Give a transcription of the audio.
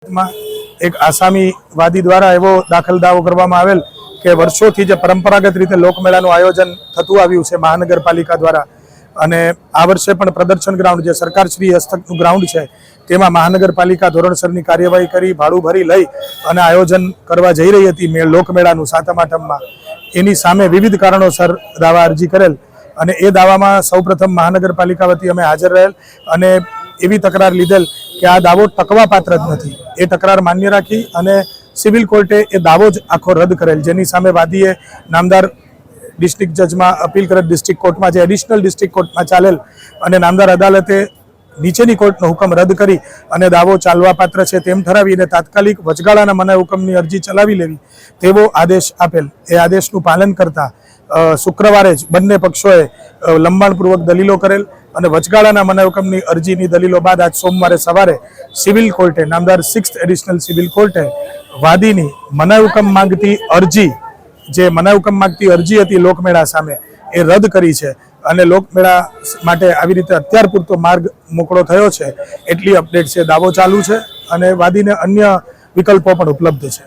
એક આસામી વાદી દ્વારા એવો દાખલ દાવો કરવામાં આવેલ કે વર્ષોથી જે પરંપરાગત રીતે લોકમેળાનું આયોજન થતું આવ્યું છે મહાનગરપાલિકા દ્વારા, અને આ વર્ષે પણ પ્રદર્શન ગ્રાઉન્ડ જે સરકારશ્રી હસ્તકનું ગ્રાઉન્ડ છે તેમાં મહાનગરપાલિકા ધોરણસરની કાર્યવાહી કરી ભાડું ભરી લઈ અને આયોજન કરવા જઈ રહી હતી લોકમેળાનું સાતમ આઠમમાં. એની સામે વિવિધ કારણોસર દાવા અરજી કરેલ અને એ દાવામાં સૌપ્રથમ મહાનગરપાલિકા વતી અમે હાજર રહેલ અને એવી તકરાર લીધેલ કે આ દાવો ટકવા પાત્ર જ નથી. એ તકરાર માન્ય રાખી અને સિવિલ કોર્ટે એ દાવો જ આખો રદ કરેલ, જેની સામે વાદીએ નામદાર ડિસ્ટ્રિક્ટ જજમાં અપીલ કરેલ, ડિસ્ટ્રિક્ટ કોર્ટમાં જે એડિશનલ ડિસ્ટ્રિક્ટ કોર્ટમાં ચાલેલ અને નામદાર અદાલતે નીચેની કોર્ટનો હુકમ રદ કરી અને દાવો ચાલવા પાત્ર છે તેમ ઠરાવીને તાત્કાલિક વચગાળાના મનાઈ હુકમની અરજી ચલાવી લેવી તેવો આદેશ આપેલ. એ આદેશનું પાલન કરતા શુક્રવારે જ બંને પક્ષોએ લંબાણપૂર્વક દલીલો કરેલ અને વચગાળાના મનાઈ હુકમની અરજીની દલીલો બાદ આજ સોમવારે સવારે સિવિલ કોર્ટે, નામદાર 6th એડિશનલ સિવિલ કોર્ટે વાદીની મનાઈ હુકમ માંગતી અરજી, જે મનાઈ હુકમ માંગતી અરજી હતી લોકમેળા સામે, એ રદ કરી છે અને લોકમેળા માટે આવી રીતે અત્યાર પૂરતો માર્ગ મોકળો થયો છે એટલી અપડેટ છે. દાવો ચાલુ છે અને વાદીને અન્ય વિકલ્પો પણ ઉપલબ્ધ છે.